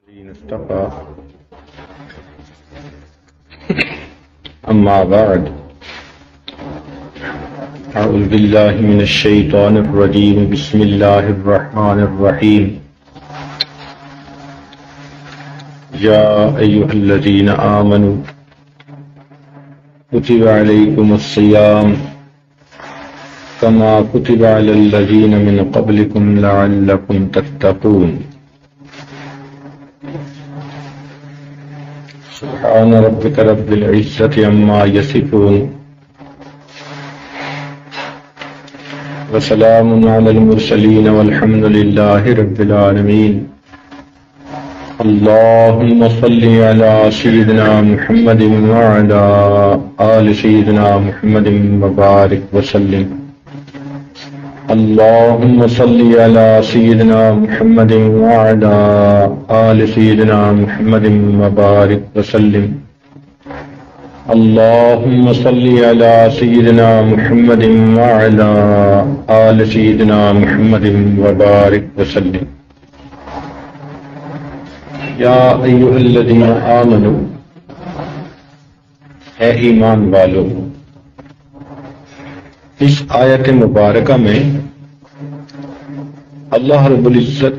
اصطفى أما بعد أعوذ بالله من الشيطان الرجيم بسم الله الرحمن الرحيم يا أيها الذين آمنوا كتب عليكم الصيام كما كتب على الذين من قبلكم لعلكم تتقون سبحان ربك رب العزة عما يصفون وسلام على المرسلين والحمد لله رب العالمين اللهم صل على سيدنا محمد وعلى آل سيدنا محمد وبارك وسلم اللهم صل على سيدنا محمد وعلى آل سيدنا محمد وبارك وسلم اللهم صل على سيدنا محمد وعلى آل سيدنا محمد وبارك وسلم یا ایھا الذین آمنوا اے ایمان والو، اس آیت مبارکہ میں اللہ رب العزت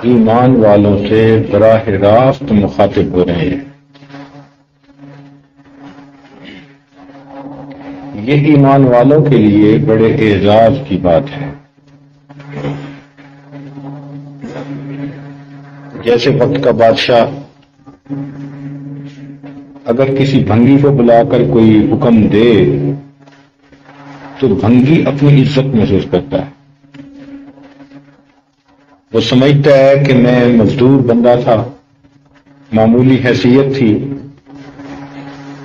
ایمان والوں سے براہ راست مخاطب ہو رہے ہیں۔ یہ ایمان والوں کے لیے بڑے اعزاز کی بات ہے۔ جیسے وقت کا بادشاہ اگر کسی بھنگی کو بلا کر کوئی حکم دے تو بھنگی اپنی عزت محسوس کرتا ہے، وہ سمجھتا ہے کہ میں مزدور بندہ تھا، معمولی حیثیت تھی،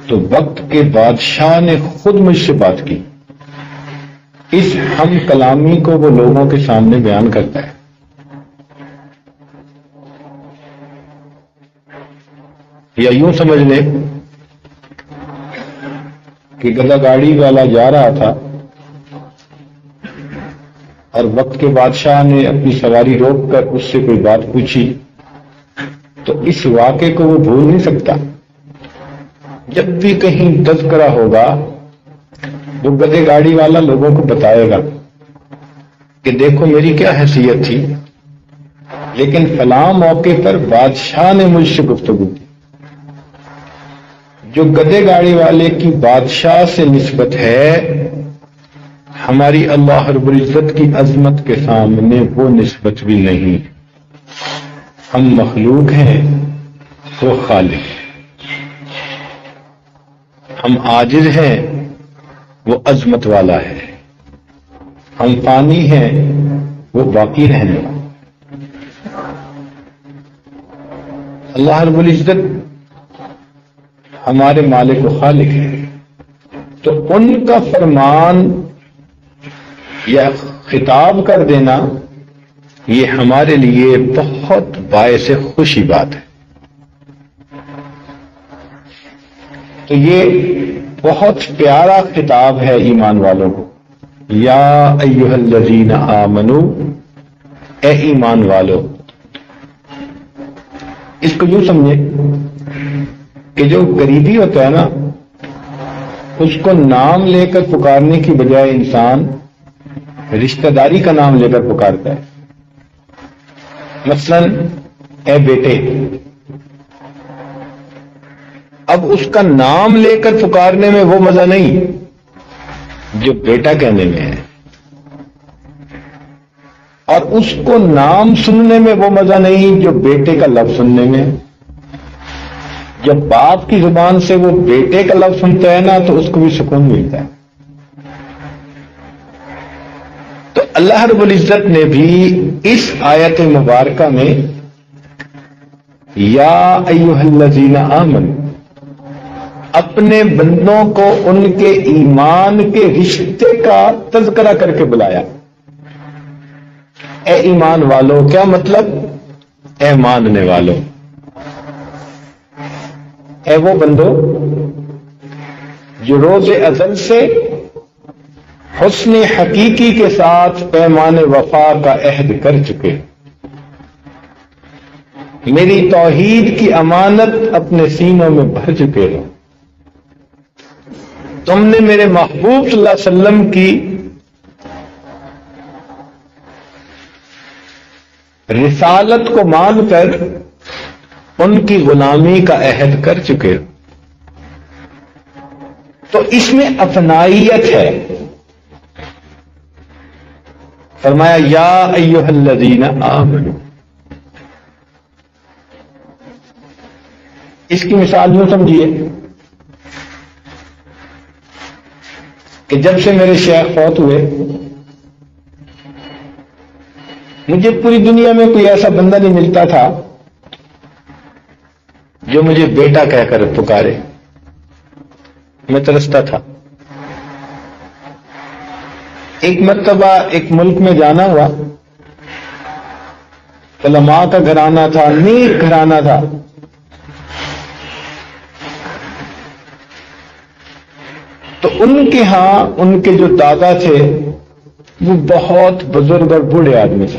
تو وقت کے بادشاہ نے خود مجھ سے بات کی۔ اس ہم کلامی کو وہ لوگوں کے سامنے بیان کرتا ہے۔ یا یوں سمجھ لیں کہ گدھا گاڑی والا جا رہا تھا اور وقت کے بادشاہ نے اپنی سواری روک کر اس سے کوئی بات پوچھی تو اس واقعے کو وہ بھول نہیں سکتا۔ جب بھی کہیں تذکرہ ہوگا وہ گدھے گاڑی والا لوگوں کو بتائے گا کہ دیکھو میری کیا حیثیت تھی، لیکن فلاں موقع پر بادشاہ نے مجھ سے گفتگو کی۔ جو گدھے گاڑی والے کی بادشاہ سے نسبت ہے، ہماری اللہ رب العزت کی عظمت کے سامنے وہ نسبت بھی نہیں۔ ہم مخلوق ہیں، وہ خالق ہے۔ ہم عاجز ہیں، وہ عظمت والا ہے۔ ہم فانی ہیں، وہ باقی رہنے والا۔ اللہ رب العزت ہمارے مالک و خالق ہے، تو ان کا فرمان یا خطاب کر دینا یہ ہمارے لیے بہت باعث خوشی بات ہے۔ تو یہ بہت پیارا خطاب ہے ایمان والوں کو۔ یا ایھا الذین آمنوا، اے ایمان والو۔ اس کو یوں سمجھے کہ جو قریبی ہوتا ہے نا، اس کو نام لے کر پکارنے کی بجائے انسان رشتہ داری کا نام لے کر پکارتا ہے۔ مثلا اے بیٹے، اب اس کا نام لے کر پکارنے میں وہ مزہ نہیں جو بیٹا کہنے میں ہے، اور اس کو نام سننے میں وہ مزہ نہیں جو بیٹے کا لفظ سننے میں ہے۔ جب باپ کی زبان سے وہ بیٹے کا لفظ سنتا ہے نا تو اس کو بھی سکون ملتا ہے۔ تو اللہ رب العزت نے بھی اس آیت مبارکہ میں یا ایھا الذین آمنوا اپنے بندوں کو ان کے ایمان کے رشتے کا تذکرہ کر کے بلایا۔ اے ایمان والو، کیا مطلب؟ اے ماننے والو، اے وہ بندو جو روز ازل سے حسن حقیقی کے ساتھ پیمان وفا کا عہد کر چکے، میری توحید کی امانت اپنے سینوں میں بھر چکے ہو، تم نے میرے محبوب صلی اللہ علیہ وسلم کی رسالت کو مان کر ان کی غلامی کا عہد کر چکے ہو، تو اس میں افنائیت ہے۔ فرمایا یا ایھا الذین آمنوا، اس کی مثال یوں سمجھیے کہ جب سے میرے شیخ فوت ہوئے، مجھے پوری دنیا میں کوئی ایسا بندہ نہیں ملتا تھا جو مجھے بیٹا کہہ کر پکارے، میں ترستا تھا۔ ایک مرتبہ ایک ملک میں جانا ہوا، علماء کا گھرانہ تھا، نیک گھرانہ تھا، تو ان کے ہاں ان کے جو دادا تھے وہ بہت بزرگ اور بوڑھے آدمی تھے۔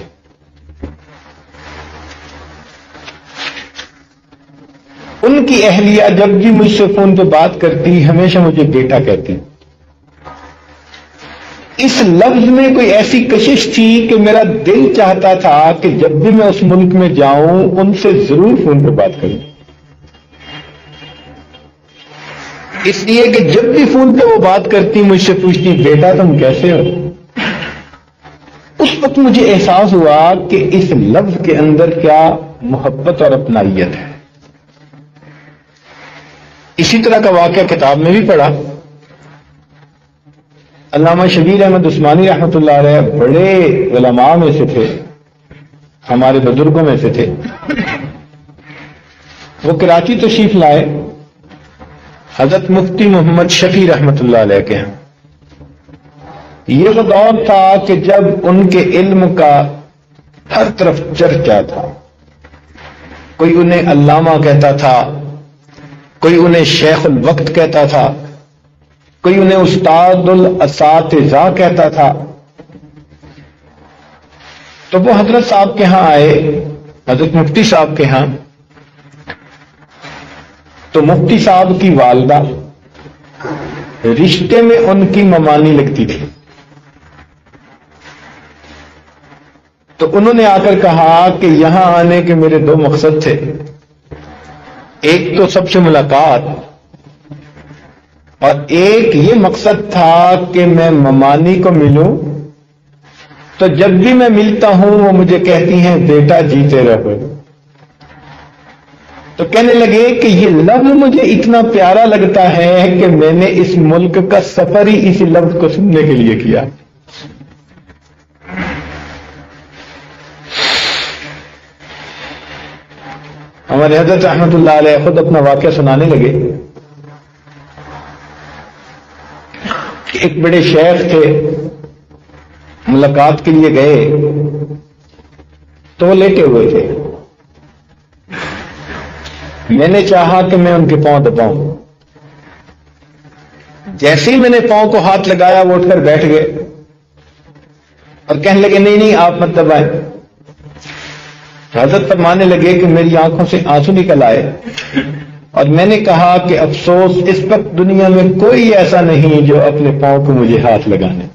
ان کی اہلیہ جب بھی مجھ سے فون پہ بات کرتی ہمیشہ مجھے بیٹا کہتی۔ اس لفظ میں کوئی ایسی کشش تھی کہ میرا دل چاہتا تھا کہ جب بھی میں اس ملک میں جاؤں ان سے ضرور فون پہ بات کروں، اس لیے کہ جب بھی فون پہ وہ بات کرتی مجھ سے پوچھتی بیٹا تم کیسے ہو۔ اس وقت مجھے احساس ہوا کہ اس لفظ کے اندر کیا محبت اور اپنائیت ہے۔ اسی طرح کا واقعہ کتاب میں بھی پڑھا۔ علامہ شبیر احمد عثمانی رحمۃ اللہ علیہ بڑے علماء میں سے تھے، ہمارے بزرگوں میں سے تھے۔ وہ کراچی تشریف لائے حضرت مفتی محمد شفیع رحمۃ اللہ علیہ کے ہیں۔ یہ وہ دور تھا کہ جب ان کے علم کا ہر طرف چرچا تھا، کوئی انہیں علامہ کہتا تھا، کوئی انہیں شیخ الوقت کہتا تھا، کوئی انہیں استاد الاساتذہ کہتا تھا۔ تو وہ حضرت صاحب کے ہاں آئے، حضرت مفتی صاحب کے ہاں، تو مفتی صاحب کی والدہ رشتے میں ان کی ممانی لگتی تھی، تو انہوں نے آ کر کہا کہ یہاں آنے کے میرے دو مقصد تھے، ایک تو سب سے ملاقات اور ایک یہ مقصد تھا کہ میں ممانی کو ملوں، تو جب بھی میں ملتا ہوں وہ مجھے کہتی ہیں بیٹا جیتے رہو۔ تو کہنے لگے کہ یہ لفظ مجھے اتنا پیارا لگتا ہے کہ میں نے اس ملک کا سفر ہی اسی لفظ کو سننے کے لیے کیا۔ ہمارے حضرت رحمۃ اللہ علیہ خود اپنا واقعہ سنانے لگے کہ ایک بڑے شیخ تھے، ملاقات کے لیے گئے تو وہ لیٹے ہوئے تھے۔ میں نے چاہا کہ میں ان کے پاؤں دباؤں، جیسے ہی میں نے پاؤں کو ہاتھ لگایا وہ اٹھ کر بیٹھ گئے اور کہنے لگے نہیں نہیں آپ مت دبائیں۔ حضرت فرمانے لگے کہ میری آنکھوں سے آنسو نکل آئے اور میں نے کہا کہ افسوس اس وقت دنیا میں کوئی ایسا نہیں جو اپنے پاؤں کو مجھے ہاتھ لگانے۔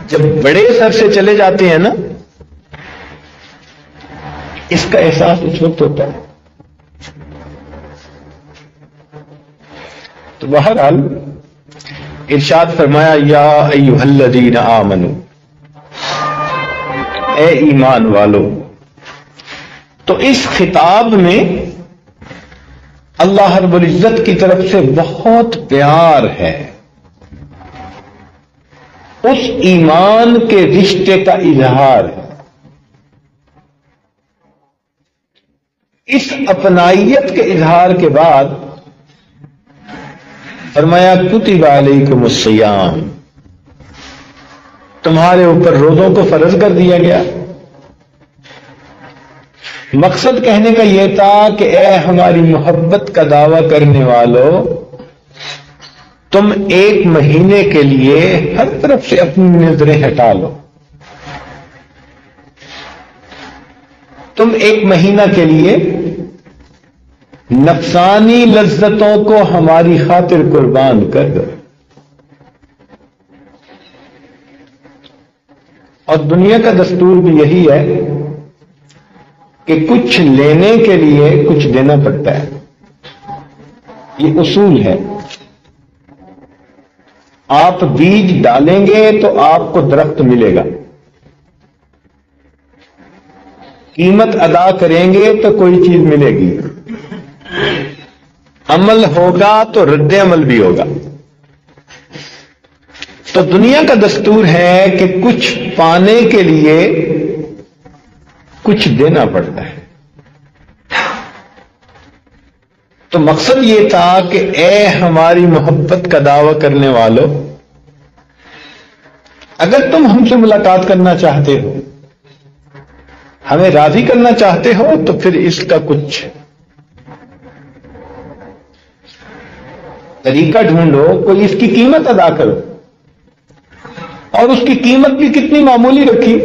جب بڑے سر سے چلے جاتے ہیں نا، اس کا احساس اس وقت ہوتا ہے۔ تو بہرحال ارشاد فرمایا یا ایھا الذین آمنوا، اے ایمان والو۔ تو اس خطاب میں اللہ رب العزت کی طرف سے بہت پیار ہے، اس ایمان کے رشتے کا اظہار ہے، اس اپنائیت کے اظہار کے بعد فرمایا کتب علیکم الصیام، تمہارے اوپر روزوں کو فرض کر دیا گیا۔ مقصد کہنے کا یہ تھا کہ اے ہماری محبت کا دعویٰ کرنے والو، تم ایک مہینے کے لیے ہر طرف سے اپنی نظریں ہٹا لو۔ تم ایک مہینہ کے لیے نفسانی لذتوں کو ہماری خاطر قربان کر دو، اور دنیا کا دستور بھی یہی ہے کہ کچھ لینے کے لیے کچھ دینا پڑتا ہے، یہ اصول ہے۔ آپ بیج ڈالیں گے تو آپ کو درخت ملے گا، قیمت ادا کریں گے تو کوئی چیز ملے گی، عمل ہوگا تو رد عمل بھی ہوگا۔ تو دنیا کا دستور ہے کہ کچھ پانے کے لیے کچھ دینا پڑتا ہے۔ تو مقصد یہ تھا کہ اے ہماری محبت کا دعویٰ کرنے والوں، اگر تم ہم سے ملاقات کرنا چاہتے ہو، ہمیں راضی کرنا چاہتے ہو، تو پھر اس کا کچھ طریقہ ڈھونڈو، کوئی اس کی قیمت ادا کرو، اور اس کی قیمت بھی کتنی معمولی رکھی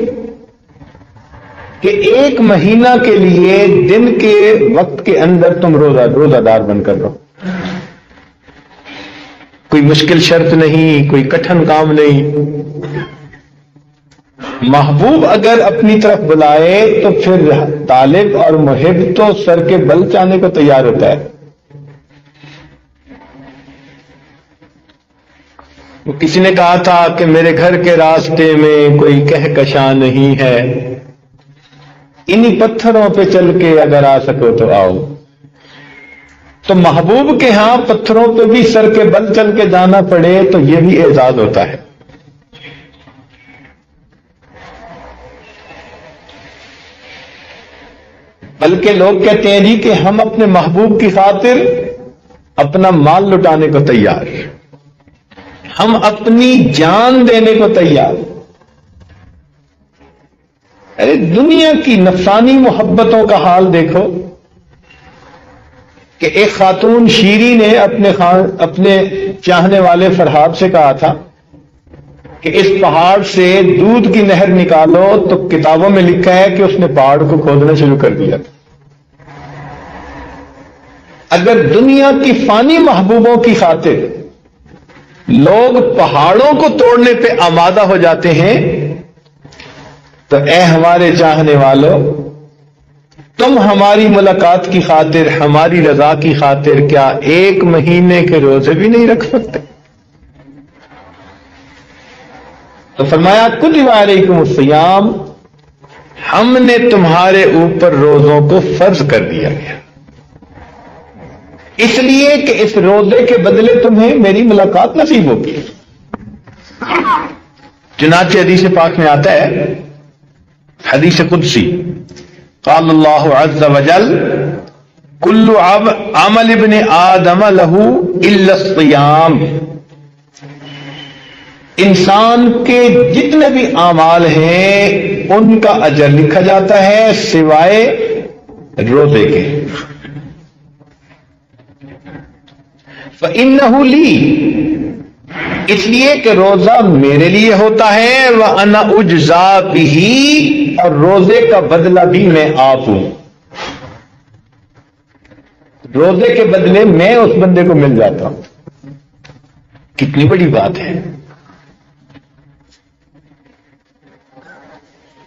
کہ ایک مہینہ کے لیے دن کے وقت کے اندر تم روزہ دار بن کر رہو۔ کوئی مشکل شرط نہیں، کوئی کٹھن کام نہیں۔ محبوب اگر اپنی طرف بلائے تو پھر طالب اور محب تو سر کے بل چاہنے کو تیار ہوتا ہے۔ کسی نے کہا تھا کہ میرے گھر کے راستے میں کوئی کہکشاں نہیں ہے، انہی پتھروں پہ چل کے اگر آ سکو تو آؤ۔ تو محبوب کے ہاں پتھروں پہ بھی سر کے بل چل کے جانا پڑے تو یہ بھی اعزاز ہوتا ہے۔ بلکہ لوگ کہتے ہیں جی کہ ہم اپنے محبوب کی خاطر اپنا مال لٹانے کو تیار، ہم اپنی جان دینے کو تیار۔ ارے دنیا کی نفسانی محبتوں کا حال دیکھو کہ ایک خاتون شیری نے اپنے چاہنے والے فرحاد سے کہا تھا کہ اس پہاڑ سے دودھ کی نہر نکالو، تو کتابوں میں لکھا ہے کہ اس نے پہاڑ کو کھودنا شروع کر دیا تھا۔ اگر دنیا کی فانی محبوبوں کی خاطر لوگ پہاڑوں کو توڑنے پہ آمادہ ہو جاتے ہیں، تو اے ہمارے چاہنے والوں، تم ہماری ملاقات کی خاطر، ہماری رضا کی خاطر کیا ایک مہینے کے روزے بھی نہیں رکھ سکتے؟ تو فرمایا کتب علیکم الصیام، ہم نے تمہارے اوپر روزوں کو فرض کر دیا گیا، اس لیے کہ اس روزے کے بدلے تمہیں میری ملاقات نصیب ہوگی۔ چنانچہ حدیث پاک میں آتا ہے، حدیث قدسی، قال اللہ عز وجل کل عمل ابن آدم لہ الا الصیام، انسان کے جتنے بھی اعمال ہیں ان کا اجر لکھا جاتا ہے سوائے روزے کے۔ فإنہ لی، اس لیے کہ روزہ میرے لیے ہوتا ہے، وأنا اجزا بہ، اور روزے کا بدلہ بھی میں آپ ہوں۔ روزے کے بدلے میں اس بندے کو مل جاتا ہوں۔ کتنی بڑی بات ہے۔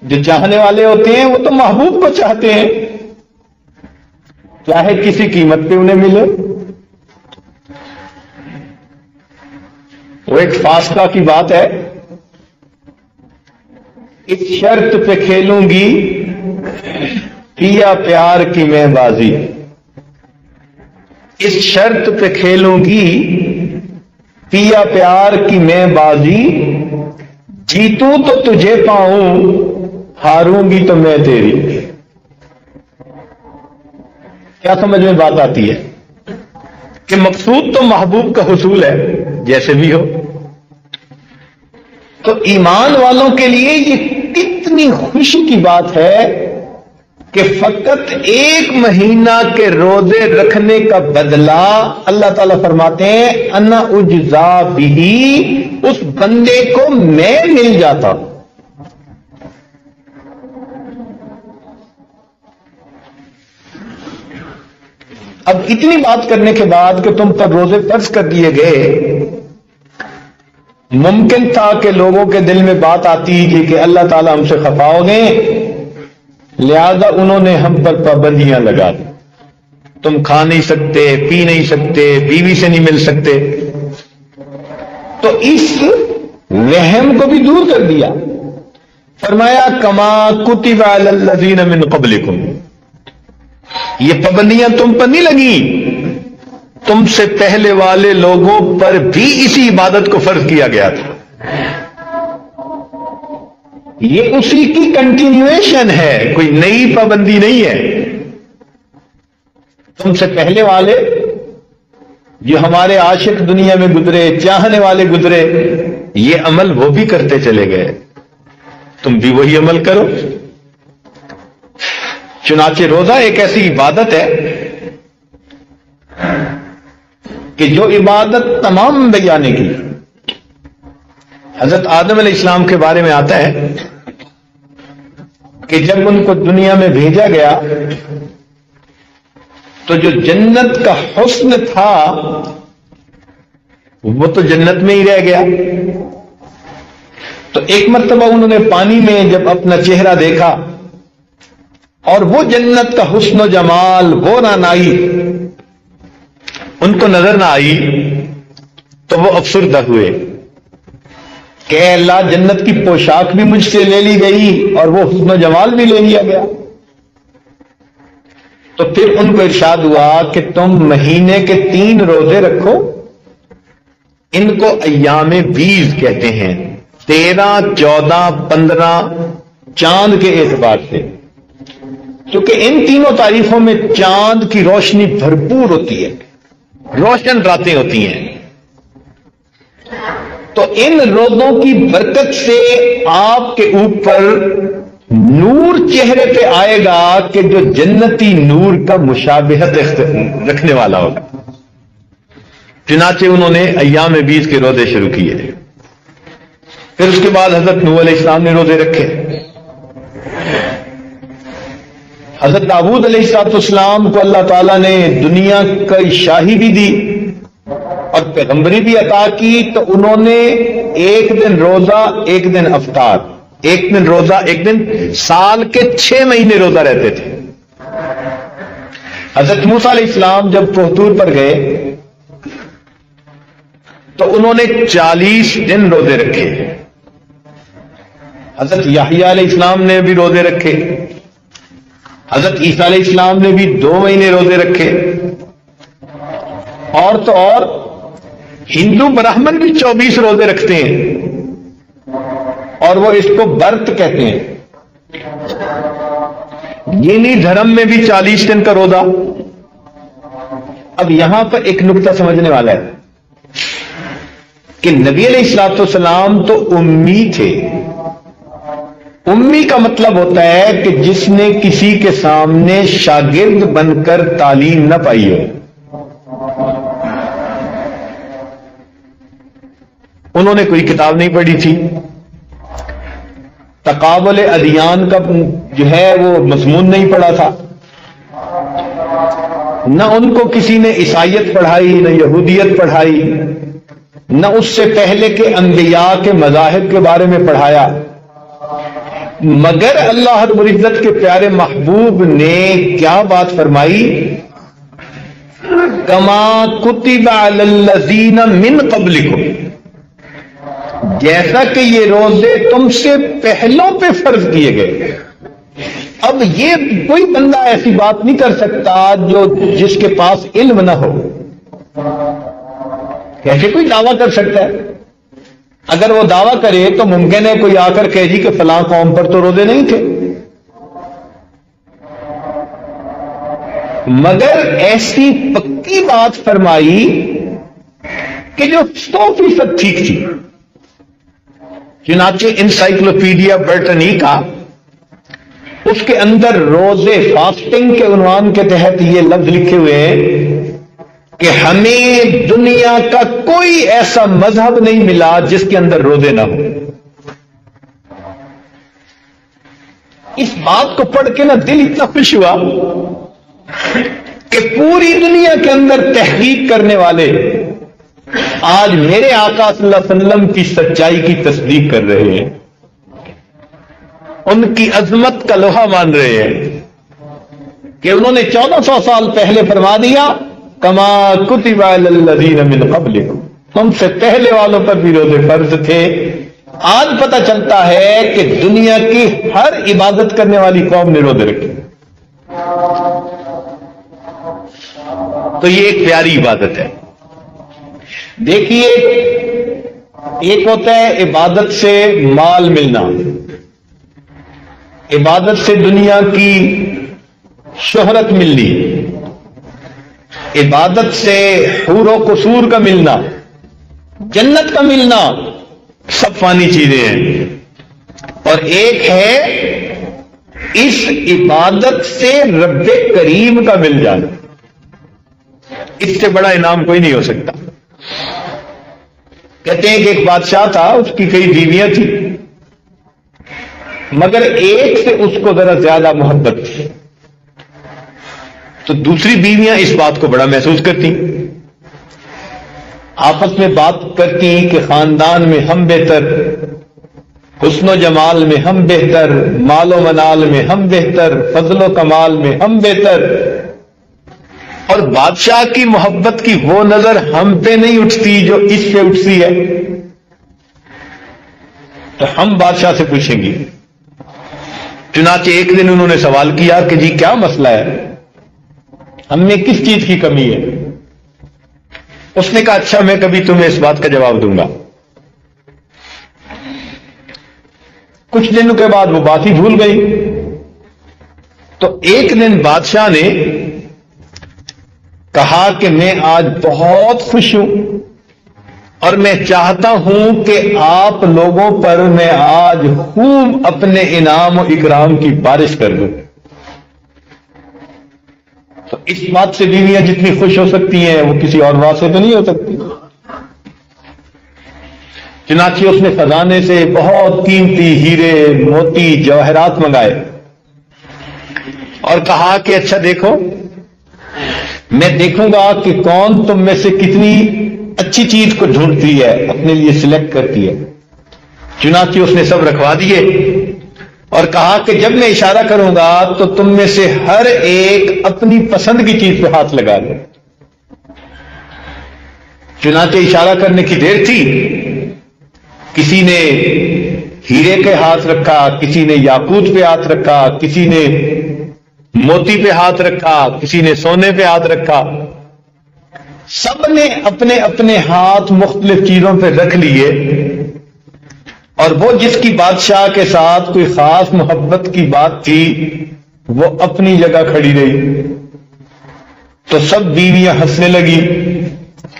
جو چاہنے والے ہوتے ہیں وہ تو محبوب کو چاہتے ہیں، چاہے کسی قیمت پہ انہیں ملے۔ وہ ایک فاصلہ کی بات ہے، اس شرط پہ کھیلوں گی پیا پیار کی میں بازی، اس شرط پہ کھیلوں گی پیا پیار کی میں بازی، جیتوں تو تجھے پاؤں، ہاروں گی تو میں تیری۔ کیا سمجھ میں بات آتی ہے کہ مقصود تو محبوب کا حصول ہے جیسے بھی ہو۔ تو ایمان والوں کے لیے یہ کتنی خوشی کی بات ہے کہ فقط ایک مہینہ کے روزے رکھنے کا بدلہ اللہ تعالیٰ فرماتے ہیں انا اجزا بہ، اس بندے کو میں مل جاتا ہوں۔ اب اتنی بات کرنے کے بعد کہ تم پر روزے فرض کر دیے گئے، ممکن تھا کہ لوگوں کے دل میں بات آتی تھی کہ اللہ تعالیٰ ہم سے خفا ہو گئے، لہذا انہوں نے ہم پر پابندیاں لگا دی، تم کھا نہیں سکتے، پی نہیں سکتے، بیوی سے نہیں مل سکتے۔ تو اس وہم کو بھی دور کر دیا، فرمایا کما کتب علی الذین من قبلکم، یہ پابندیاں تم پر نہیں لگی، تم سے پہلے والے لوگوں پر بھی اسی عبادت کو فرض کیا گیا تھا، یہ اسی کی کنٹینیویشن ہے، کوئی نئی پابندی نہیں ہے۔ تم سے پہلے والے جو ہمارے عاشق دنیا میں گزرے، چاہنے والے گزرے، یہ عمل وہ بھی کرتے چلے گئے، تم بھی وہی عمل کرو۔ چنانچہ روزہ ایک ایسی عبادت ہے کہ جو عبادت تمام انبیاء کی، حضرت آدم علیہ السلام کے بارے میں آتا ہے کہ جب ان کو دنیا میں بھیجا گیا تو جو جنت کا حسن تھا وہ تو جنت میں ہی رہ گیا۔ تو ایک مرتبہ انہوں نے پانی میں جب اپنا چہرہ دیکھا اور وہ جنت کا حسن و جمال، وہ رعنائی ان کو نظر نہ آئی، تو وہ افسردہ ہوئے کہ اے اللہ، جنت کی پوشاک بھی مجھ سے لے لی گئی اور وہ حسن و جمال بھی لے لیا گیا۔ تو پھر ان کو ارشاد ہوا کہ تم مہینے کے 3 روزے رکھو، ان کو ایام بیض کہتے ہیں، 13، 14، 15 چاند کے اعتبار سے، کیونکہ ان تینوں تاریخوں میں چاند کی روشنی بھرپور ہوتی ہے، روشن راتیں ہوتی ہیں۔ تو ان روزوں کی برکت سے آپ کے اوپر نور چہرے پہ آئے گا کہ جو جنتی نور کا مشابہت رکھنے والا ہوگا۔ چنانچہ انہوں نے ایام بیض کے روزے شروع کیے، پھر اس کے بعد حضرت نوح علیہ السلام نے روزے رکھے، حضرت داؤد علیہ السلام کو اللہ تعالیٰ نے دنیا کی شاہی بھی دی اور پیغمبری بھی عطا کی، تو انہوں نے ایک دن روزہ ایک دن افطار، ایک دن روزہ ایک دن، سال کے 6 مہینے روزہ رہتے تھے۔ حضرت موسیٰ علیہ السلام جب کوہ طور پر گئے تو انہوں نے 40 دن روزے رکھے، حضرت یحییٰ علیہ السلام نے بھی روزے رکھے، حضرت عیسیٰ علیہ السلام نے بھی 2 مہینے روزے رکھے، اور تو اور ہندو براہمن بھی 24 روزے رکھتے ہیں، اور وہ اس کو برت کہتے ہیں۔ دینی دھرم میں بھی 40 دن کا روزہ۔ اب یہاں پر ایک نقطہ سمجھنے والا ہے کہ نبی علیہ الصلوۃ والسلام تو امی تھے۔ امی کا مطلب ہوتا ہے کہ جس نے کسی کے سامنے شاگرد بن کر تعلیم نہ پائی ہو۔ انہوں نے کوئی کتاب نہیں پڑھی تھی، تقابل ادیان کا جو ہے وہ مضمون نہیں پڑھا تھا، نہ ان کو کسی نے عیسائیت پڑھائی، نہ یہودیت پڑھائی، نہ اس سے پہلے کے انبیاء کے مذاہب کے بارے میں پڑھایا، مگر اللہ رب العزت کے پیارے محبوب نے کیا بات فرمائی؟ کما کتب علی الذین من قبلکم، جیسا کہ یہ روزے تم سے پہلوں پہ فرض کیے گئے۔ اب یہ کوئی بندہ ایسی بات نہیں کر سکتا جو جس کے پاس علم نہ ہو، کیسے کوئی دعویٰ کر سکتا ہے؟ اگر وہ دعویٰ کرے تو ممکن ہے کوئی آ کر کہے جی کہ فلاں قوم پر تو روزے نہیں تھے، مگر ایسی پکی بات فرمائی کہ جو 100% ٹھیک تھی۔ چنانچہ انسائکلوپیڈیا برٹنیکا، اس کے اندر روزے فاسٹنگ کے عنوان کے تحت یہ لفظ لکھے ہوئے ہیں کہ ہمیں دنیا کا کوئی ایسا مذہب نہیں ملا جس کے اندر روزے نہ ہو۔ اس بات کو پڑھ کے نا دل اتنا خوش ہوا کہ پوری دنیا کے اندر تحقیق کرنے والے آج میرے آقا صلی اللہ علیہ وسلم کی سچائی کی تصدیق کر رہے ہیں، ان کی عظمت کا لوہا مان رہے ہیں کہ انہوں نے 1400 سال پہلے فرما دیا کما کتب علی الذین من قبلکم، تم سے پہلے والوں پر بھی روزے فرض تھے۔ آج پتہ چلتا ہے کہ دنیا کی ہر عبادت کرنے والی قوم نے روزے رکھے، تو یہ ایک پیاری عبادت ہے۔ دیکھیے، ایک ہوتا ہے عبادت سے مال ملنا، عبادت سے دنیا کی شہرت ملنی، عبادت سے حور و قصور کا ملنا، جنت کا ملنا، سب فانی چیزیں ہیں۔ اور ایک ہے اس عبادت سے رب کریم کا مل جانا، اس سے بڑا انعام کوئی نہیں ہو سکتا۔ کہتے ہیں کہ ایک بادشاہ تھا، اس کی کئی بیویاں تھیں، مگر ایک سے اس کو ذرا زیادہ محبت تھی، تو دوسری بیویاں اس بات کو بڑا محسوس کرتی، آپس میں بات کرتی کہ خاندان میں ہم بہتر، حسن و جمال میں ہم بہتر، مال و منال میں ہم بہتر، فضل و کمال میں ہم بہتر، اور بادشاہ کی محبت کی وہ نظر ہم پہ نہیں اٹھتی جو اس پہ اٹھتی ہے، تو ہم بادشاہ سے پوچھیں گے۔ چنانچہ ایک دن انہوں نے سوال کیا کہ جی کیا مسئلہ ہے، ہم میں کس چیز کی کمی ہے؟ اس نے کہا اچھا میں کبھی تمہیں اس بات کا جواب دوں گا۔ کچھ دنوں کے بعد وہ بات ہی بھول گئی، تو ایک دن بادشاہ نے کہا کہ میں آج بہت خوش ہوں اور میں چاہتا ہوں کہ آپ لوگوں پر میں آج خوب اپنے انعام و اکرام کی بارش کر دوں۔ تو اس بات سے بیویاں جتنی خوش ہو سکتی ہیں وہ کسی اور بات سے تو نہیں ہو سکتی۔ چنانچہ اس نے خزانے سے بہت قیمتی ہیرے موتی جواہرات منگائے اور کہا کہ اچھا دیکھو، میں دیکھوں گا کہ کون تم میں سے کتنی اچھی چیز کو ڈھونڈتی ہے، اپنے لیے سلیکٹ کرتی ہے۔ چنانچہ اس نے سب رکھوا دیے اور کہا کہ جب میں اشارہ کروں گا تو تم میں سے ہر ایک اپنی پسند کی چیز پہ ہاتھ لگا لے۔ چنانچہ اشارہ کرنے کی دیر تھی، کسی نے ہیرے کے ہاتھ رکھا، کسی نے یاقوت پہ ہاتھ رکھا، کسی نے موتی پہ ہاتھ رکھا، کسی نے سونے پہ ہاتھ رکھا، سب نے اپنے اپنے ہاتھ مختلف چیزوں پہ رکھ لیے، اور وہ جس کی بادشاہ کے ساتھ کوئی خاص محبت کی بات تھی وہ اپنی جگہ کھڑی رہی۔ تو سب بیویاں ہنسنے لگی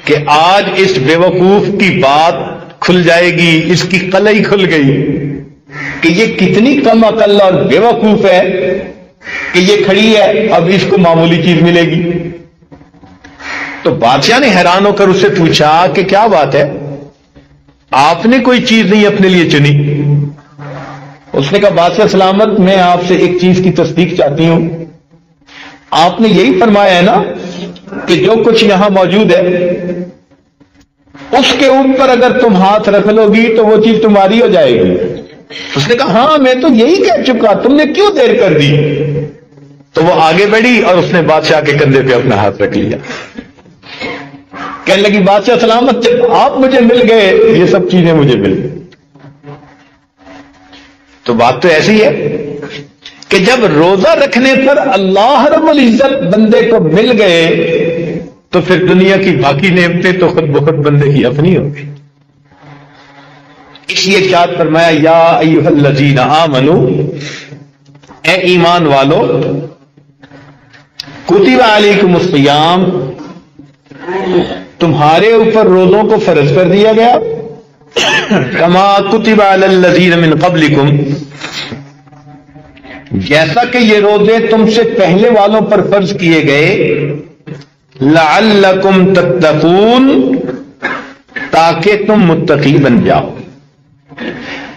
کہ آج اس بے وقوف کی بات کھل جائے گی، اس کی قلعی کھل گئی کہ یہ کتنی کم عقل اور بے وقوف ہے کہ یہ کھڑی ہے، اب اس کو معمولی چیز ملے گی۔ تو بادشاہ نے حیران ہو کر اس سے پوچھا کہ کیا بات ہے، آپ نے کوئی چیز نہیں اپنے لیے چنی؟ اس نے کہا بادشاہ سلامت، میں آپ سے ایک چیز کی تصدیق چاہتی ہوں، آپ نے یہی فرمایا ہے نا کہ جو کچھ یہاں موجود ہے اس کے اوپر اگر تم ہاتھ رکھ لو گی تو وہ چیز تمہاری ہو جائے گی۔ اس نے کہا ہاں میں تو یہی کہہ چکا، تم نے کیوں دیر کر دی؟ تو وہ آگے بڑھی اور اس نے بادشاہ کے کندھے پہ اپنا ہاتھ رکھ لیا، کہنے لگی بادشاہ سلامت، جب آپ مجھے مل گئے یہ سب چیزیں مجھے مل گئی۔ تو بات تو ایسی ہے کہ جب روزہ رکھنے پر اللہ رب العزت بندے کو مل گئے تو پھر دنیا کی باقی نعمتیں تو خود بخود بندے کی اپنی ہو گئی۔ اس لیے ارشاد فرمایا یا ایھا الذین آمنو، اے ایمان والو، کتب علیکم الصیام، تمہارے اوپر روزوں کو فرض کر دیا گیا، کما کتب علی الذین من قبلکم، جیسا کہ یہ روزے تم سے پہلے والوں پر فرض کیے گئے، لعلکم تتقون، تاکہ تم متقی بن جاؤ۔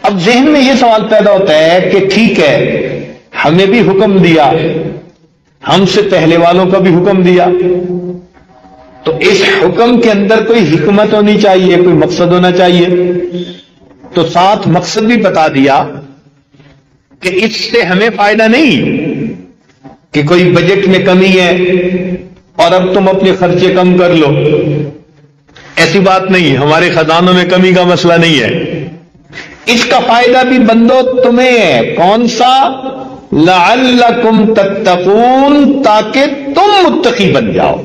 اب ذہن میں یہ سوال پیدا ہوتا ہے کہ ٹھیک ہے، ہمیں بھی حکم دیا ہم سے پہلے والوں کا بھی حکم دیا، تو اس حکم کے اندر کوئی حکمت ہونی چاہیے، کوئی مقصد ہونا چاہیے، تو ساتھ مقصد بھی بتا دیا کہ اس سے ہمیں فائدہ نہیں کہ کوئی بجٹ میں کمی ہے اور اب تم اپنے خرچے کم کر لو، ایسی بات نہیں، ہمارے خزانوں میں کمی کا مسئلہ نہیں ہے، اس کا فائدہ بھی بندو تمہیں ہے، کون سا؟ لعلکم تتقون، تاکہ تم متقی بن جاؤ،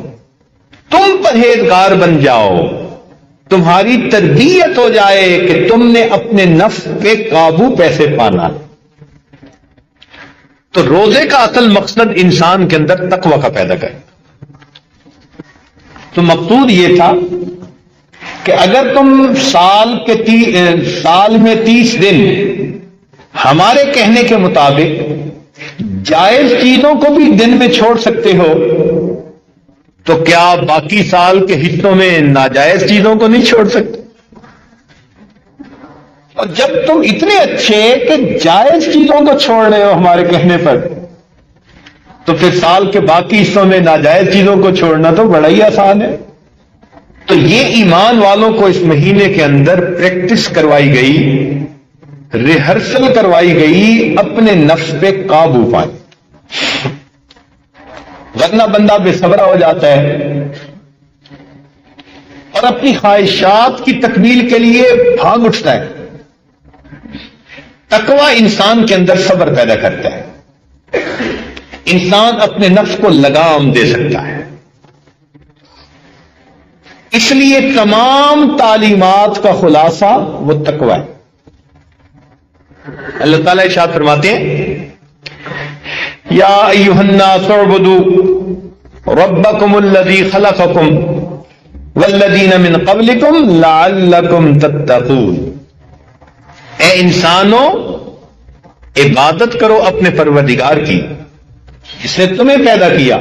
تم پرہیزگار بن جاؤ، تمہاری تربیت ہو جائے کہ تم نے اپنے نفس پہ قابو کیسے پانا۔ تو روزے کا اصل مقصد انسان کے اندر تقوی کا پیدا کرنا۔ تو مقصود یہ تھا کہ اگر تم سال میں 30 دن ہمارے کہنے کے مطابق جائز چیزوں کو بھی دن میں چھوڑ سکتے ہو، تو کیا باقی سال کے حصوں میں ناجائز چیزوں کو نہیں چھوڑ سکتے؟ اور جب تم اتنے اچھے کہ جائز چیزوں کو چھوڑ رہے ہو ہمارے کہنے پر، تو پھر سال کے باقی حصوں میں ناجائز چیزوں کو چھوڑنا تو بڑا ہی آسان ہے۔ تو یہ ایمان والوں کو اس مہینے کے اندر پریکٹس کروائی گئی، ریہرسل کروائی گئی، اپنے نفس پہ قابو پائیں، ورنہ بندہ بے صبر ہو جاتا ہے اور اپنی خواہشات کی تکمیل کے لیے بھاگ اٹھتا ہے۔ تقوی انسان کے اندر صبر پیدا کرتا ہے، انسان اپنے نفس کو لگام دے سکتا ہے۔ اس لیے تمام تعلیمات کا خلاصہ وہ تقوی ہے۔ اللہ تعالیٰ ارشاد فرماتے ہیں، یا ایھا الناس اعبدوا ربکم الذی خلقکم والذین من قبلکم لعلکم تتقون، اے انسانوں عبادت کرو اپنے پروردگار کی جس نے تمہیں پیدا کیا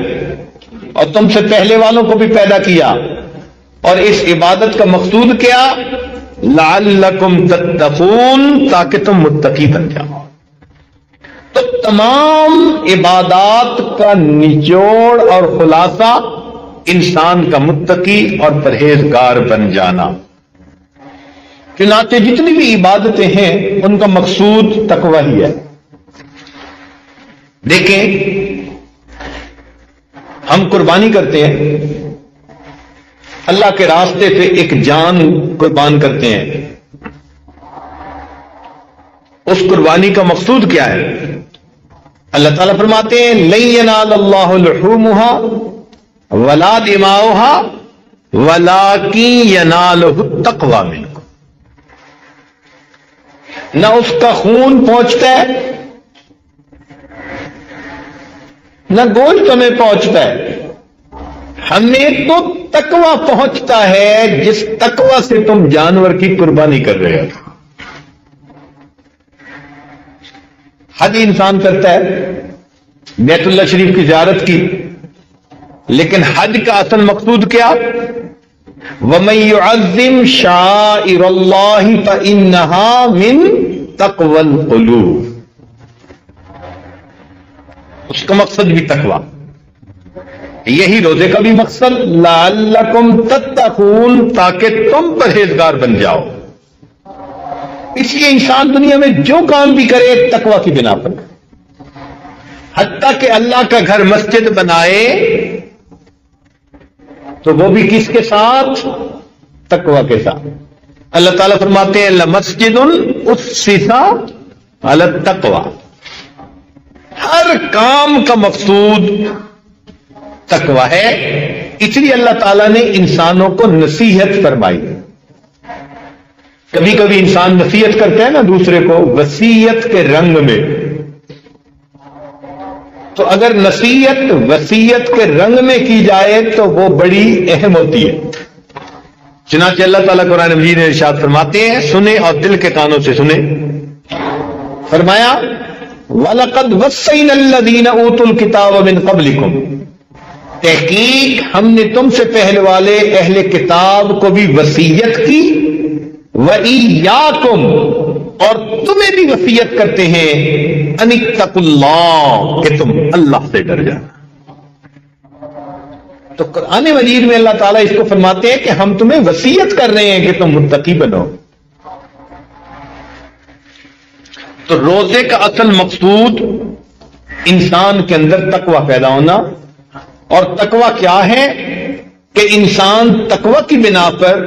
اور تم سے پہلے والوں کو بھی پیدا کیا، اور اس عبادت کا مقصود کیا؟ لعلکم تتقون، تاکہ تم متقی بن جاؤ۔ تو تمام عبادات کا نچوڑ اور خلاصہ انسان کا متقی اور پرہیزگار بن جانا۔ چنانچہ جتنی بھی عبادتیں ہیں ان کا مقصود تقوی ہی ہے۔ دیکھیں، ہم قربانی کرتے ہیں، اللہ کے راستے پہ ایک جان قربان کرتے ہیں، اس قربانی کا مقصود کیا ہے؟ اللہ تعالیٰ فرماتے ہیں، لن ینال اللہ لحومها ولا دماؤها ولکن ینالہ التقوی منکم، نہ اس کا خون پہنچتا ہے نہ گوشت ہمیں پہنچتا ہے، ہمیں تو تقوی پہنچتا ہے جس تقوی سے تم جانور کی قربانی کر رہے ہو۔ حج انسان کرتا ہے، بیت اللہ شریف کی زیارت کی، لیکن حج کا اصل مقصود کیا؟ وَمَن يُعَظِّمْ شَعَائِرَ اللَّهِ فَإِنَّهَا مِن تَقْوَى الْقُلُوبِ، اس کا مقصد بھی تقوی۔ یہی روزے کا بھی مقصد، لعلکم تتقون، تاکہ تم پرہیزگار بن جاؤ۔ اس لیے انسان دنیا میں جو کام بھی کرے تقوی کی بنا پر، حتیٰ کہ اللہ کا گھر مسجد بنائے تو وہ بھی کس کے ساتھ؟ تقوی کے ساتھ۔ اللہ تعالیٰ فرماتے ہیں، لمسجد اسست علی التقوی، ہر کام کا مقصود تقوی ہے۔ اس لیے اللہ تعالیٰ نے انسانوں کو نصیحت فرمائی۔ کبھی کبھی انسان نصیحت کرتا ہے نا دوسرے کو وصیت کے رنگ میں، تو اگر نصیحت وصیت کے رنگ میں کی جائے تو وہ بڑی اہم ہوتی ہے۔ چنانچہ اللہ تعالیٰ قرآن مجید میں ارشاد فرماتے ہیں، سنیں اور دل کے کانوں سے سنیں، فرمایا وَلَقَدْ وَصَّيْنَا الَّذِينَ أُوتُوا الْكِتَابَ مِن قَبْلِكُمْ، تحقیق ہم نے تم سے پہلے والے اہل کتاب کو بھی وصیت کی، وَإِيَّاكُمْ، اور تمہیں بھی وصیت کرتے ہیں، أَنِ اتَّقُوا اللَّهَ، کہ تم اللہ سے ڈر جانا۔ تو قرآن مجید میں اللہ تعالیٰ اس کو فرماتے ہیں کہ ہم تمہیں وصیت کر رہے ہیں کہ تم متقی بنو. تو روزے کا اصل مقصود انسان کے اندر تقوی پیدا ہونا. اور تقوی کیا ہے کہ انسان تقوی کی بنا پر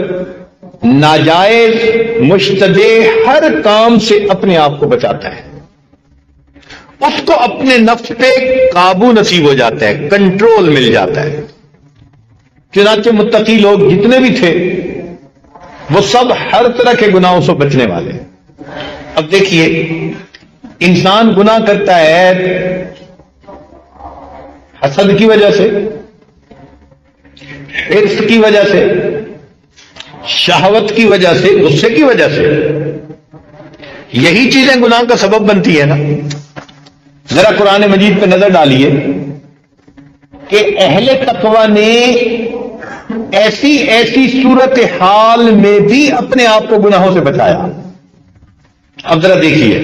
ناجائز مشتبہ ہر کام سے اپنے آپ کو بچاتا ہے. اس کو اپنے نفس پہ قابو نصیب ہو جاتا ہے, کنٹرول مل جاتا ہے. چنانچہ متقی لوگ جتنے بھی تھے وہ سب ہر طرح کے گناہوں سے بچنے والے. اب دیکھیے, انسان گناہ کرتا ہے حسد کی وجہ سے, حرص کی وجہ سے, شہوت کی وجہ سے, غصے کی وجہ سے. یہی چیزیں گناہ کا سبب بنتی ہے نا. ذرا قرآن مجید پہ نظر ڈالیے کہ اہل تقوی نے ایسی ایسی صورت حال میں بھی اپنے آپ کو گناہوں سے بچایا. اب ذرا دیکھیے,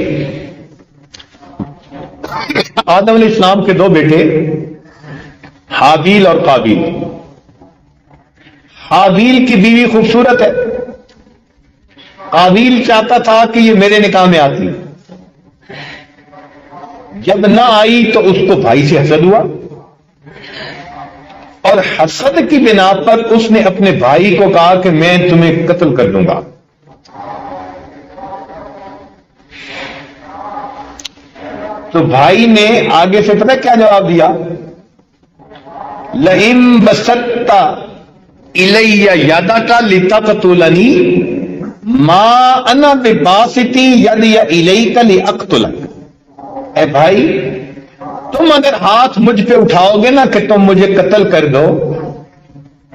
آدم علیہ السلام کے دو بیٹے حابیل اور قابیل. حابیل کی بیوی خوبصورت ہے, قابیل چاہتا تھا کہ یہ میرے نکاح میں آتی. جب نہ آئی تو اس کو بھائی سے حسد ہوا, اور حسد کی بنا پر اس نے اپنے بھائی کو کہا کہ میں تمہیں قتل کر دوں گا. تو بھائی نے آگے سے پتہ کیا جواب دیا؟ لئن بسطت الی یدک لتقتلنی ما انا بباسط یدی الیک لاقتلک. اے بھائی, تم اگر ہاتھ مجھ پہ اٹھاؤ گے نا کہ تم مجھے قتل کر دو,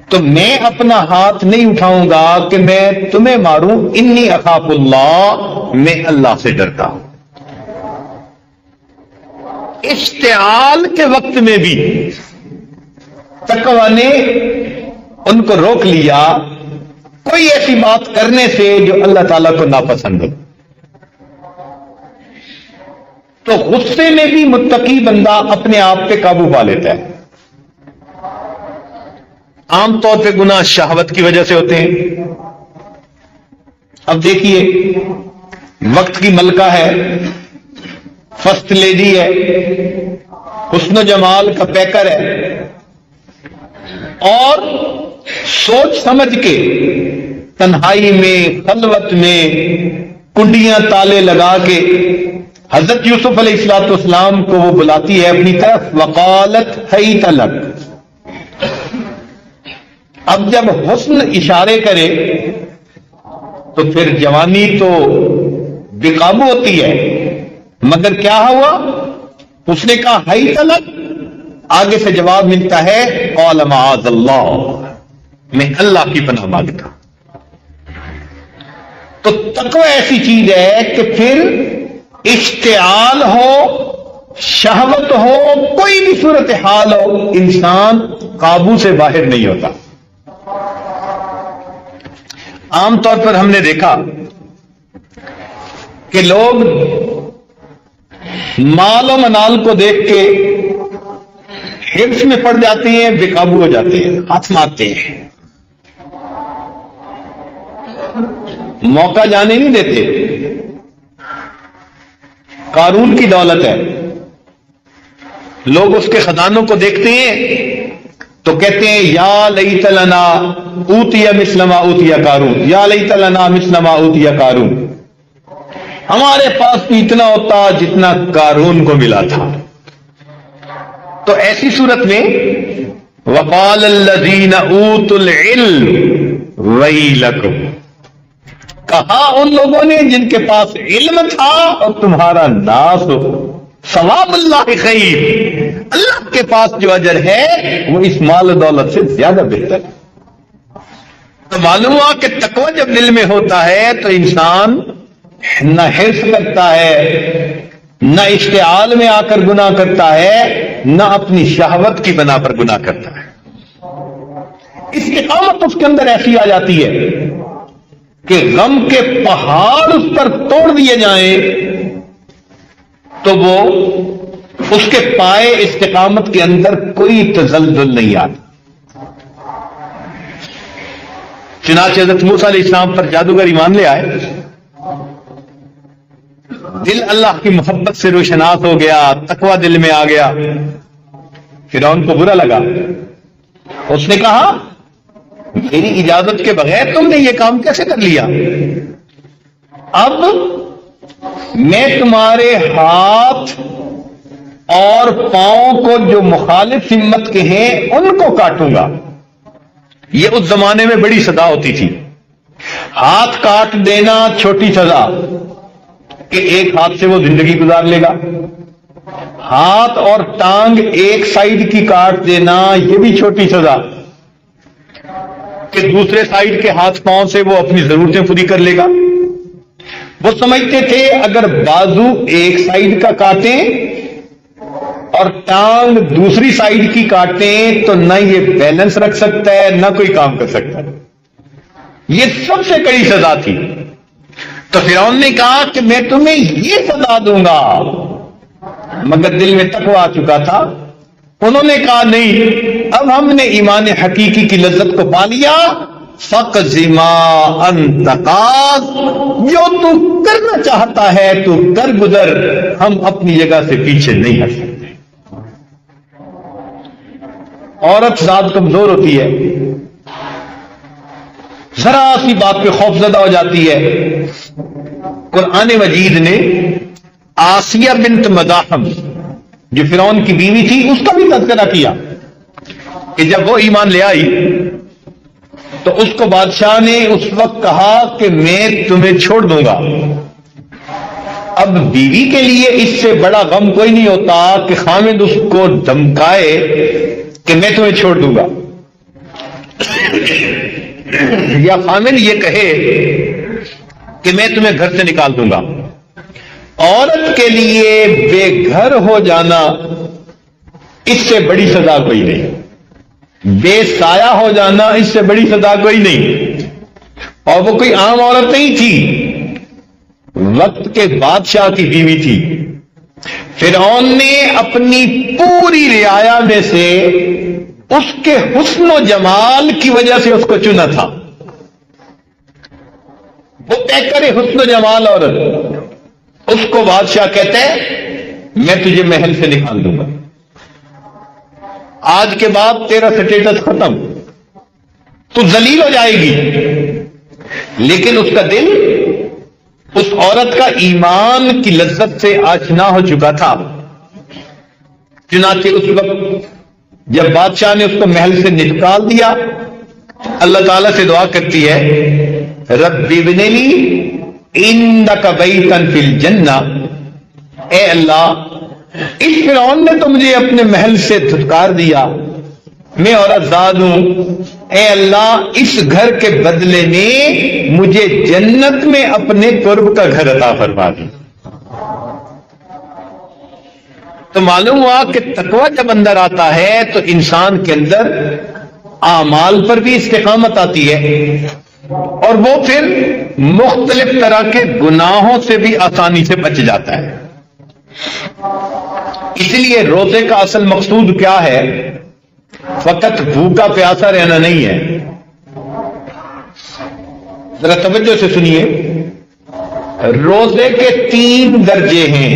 تو میں اپنا ہاتھ نہیں اٹھاؤں گا کہ میں تمہیں ماروں. انی اخاف اللہ, میں اللہ سے ڈرتا ہوں. اشتعال کے وقت میں بھی تقوی نے ان کو روک لیا کوئی ایسی بات کرنے سے جو اللہ تعالیٰ کو ناپسند ہو. تو غصے میں بھی متقی بندہ اپنے آپ پہ قابو پا لیتا ہے. عام طور پہ گناہ شہوت کی وجہ سے ہوتے ہیں. اب دیکھیے, وقت کی ملکہ ہے, فرسٹ لیڈی ہے, حسن و جمال کا پیکر ہے, اور سوچ سمجھ کے تنہائی میں, خلوت میں, کنڈیاں تالے لگا کے حضرت یوسف علیہ الصلوۃ والسلام کو وہ بلاتی ہے اپنی طرف. وقالت حیت لک. اب جب حسن اشارے کرے تو پھر جوانی تو بے قابو ہوتی ہے, مگر کیا ہوا؟ اس نے کہا حیت لک. آگے سے جواب ملتا ہے قال معاذ اللہ, میں اللہ کی پناہ مانگتا. تو تقوی ایسی چیز ہے کہ پھر اشتعال ہو, شہوت ہو, کوئی بھی صورت حال ہو, انسان قابو سے باہر نہیں ہوتا. عام طور پر ہم نے دیکھا کہ لوگ مال و منال کو دیکھ کے حرص میں پڑ جاتے ہیں, بے قابو ہو جاتے ہیں, ہاتھ مارتے ہیں, موقع جانے نہیں دیتے. قارون کی دولت ہے, لوگ اس کے خزانوں کو دیکھتے ہیں تو کہتے ہیں یا لیت لنا اوتی مثل ما اوتی قارون, یا لیت لنا مثل ما اوتی قارون. ہمارے پاس بھی اتنا ہوتا جتنا قارون کو ملا تھا. تو ایسی صورت میں وقال الذین اوتوا العلم ویلکم, کہا ان لوگوں نے جن کے پاس علم تھا اور تمہارا ناس ہو. ثواب اللہ خیر, اللہ کے پاس جو اجر ہے وہ اس مال و دولت سے زیادہ بہتر ہے. تو معلوم ہوا کہ تقوی جب دل میں ہوتا ہے تو انسان نہ حرص کرتا ہے, نہ اشتعال میں آ کر گناہ کرتا ہے, نہ اپنی شہوت کی بنا پر گناہ کرتا ہے. استقامت اس کے اندر ایسی آ جاتی ہے کہ غم کے پہاڑ اس پر توڑ دیے جائیں تو وہ اس کے پائے استقامت کے اندر کوئی تزلزل نہیں آتا. چنانچہ حضرت موسیٰ علیہ السلام پر جادوگر ایمان لے آئے، دل اللہ کی محبت سے روشناس ہو گیا، تقوی دل میں آ گیا۔ فرعون کو برا لگا، اس نے کہا میری اجازت کے بغیر تم نے یہ کام کیسے کر لیا؟ اب میں تمہارے ہاتھ اور پاؤں کو جو مخالف ہمت کے ہیں ان کو کاٹوں گا۔ یہ اس زمانے میں بڑی سزا ہوتی تھی، ہاتھ کاٹ دینا چھوٹی سزا کہ ایک ہاتھ سے وہ زندگی گزار لے گا، ہاتھ اور ٹانگ ایک سائیڈ کی کاٹ دینا یہ بھی چھوٹی سزا کہ دوسرے سائیڈ کے ہاتھ پاؤں سے وہ اپنی ضرورتیں پوری کر لے گا۔ وہ سمجھتے تھے اگر بازو ایک سائیڈ کا کاٹیں اور ٹانگ دوسری سائیڈ کی کاٹیں تو نہ یہ بیلنس رکھ سکتا ہے نہ کوئی کام کر سکتا ہے۔ یہ سب سے کڑی سزا تھی۔ تو فرعون نے کہا کہ میں تمہیں یہ سزا دوں گا، مگر دل میں تقوی آ چکا تھا۔ انہوں نے کہا نہیں، اب ہم نے ایمان حقیقی کی لذت کو پا لیا، فَقْضِ مَا أَنْتَ قَاضٍ، جو تو کرنا چاہتا ہے تو کر گزر، ہم اپنی جگہ سے پیچھے نہیں ہٹ سکتے۔ عورت ذات کمزور ہوتی ہے، ذرا سی بات پہ خوف زدہ ہو جاتی ہے۔ قرآن مجید نے آسیہ بنت مزاحم جو فرعون کی بیوی تھی اس کا بھی تذکرہ کیا کہ جب وہ ایمان لے آئی تو اس کو بادشاہ نے اس وقت کہا کہ میں تمہیں چھوڑ دوں گا۔ اب بیوی کے لیے اس سے بڑا غم کوئی نہیں ہوتا کہ خامد اس کو دھمکائے کہ میں تمہیں چھوڑ دوں گا، یا خامد یہ کہے کہ میں تمہیں گھر سے نکال دوں گا۔ عورت کے لیے بے گھر ہو جانا اس سے بڑی سزا کوئی نہیں، بے سایہ ہو جانا اس سے بڑی سزا کوئی نہیں۔ اور وہ کوئی عام عورت نہیں تھی، وقت کے بادشاہ کی بیوی تھی۔ فرعون نے اپنی پوری رعایا میں سے اس کے حسن و جمال کی وجہ سے اس کو چنا تھا۔ وہ طے کرے حسن و جمال عورت، اس کو بادشاہ کہتا ہے میں تجھے محل سے نکال دوں گا، آج کے بعد تیرا سٹیٹس ختم، تو ذلیل ہو جائے گی۔ لیکن اس کا دل اس عورت کا ایمان کی لذت سے آشنا ہو چکا تھا۔ چنانچہ اس وقت جب بادشاہ نے اس کو محل سے نکال دیا، اللہ تعالیٰ سے دعا کرتی ہے رب ابن لی عندک بیتا فی الجنہ، اے اللہ اس فرعون نے تو مجھے اپنے محل سے دھتکار دیا، میں عورت زاد ہوں، اے اللہ اس گھر کے بدلے میں مجھے جنت میں اپنے قرب کا گھر عطا فرما دی۔ تو معلوم ہوا کہ تقوی جب اندر آتا ہے تو انسان کے اندر اعمال پر بھی استقامت آتی ہے، اور وہ پھر مختلف طرح کے گناہوں سے بھی آسانی سے بچ جاتا ہے۔ اس لیے روزے کا اصل مقصود کیا ہے؟ فقط بھوکا پیاسا رہنا نہیں ہے۔ ذرا توجہ سے سنیے، روزے کے 3 درجے ہیں۔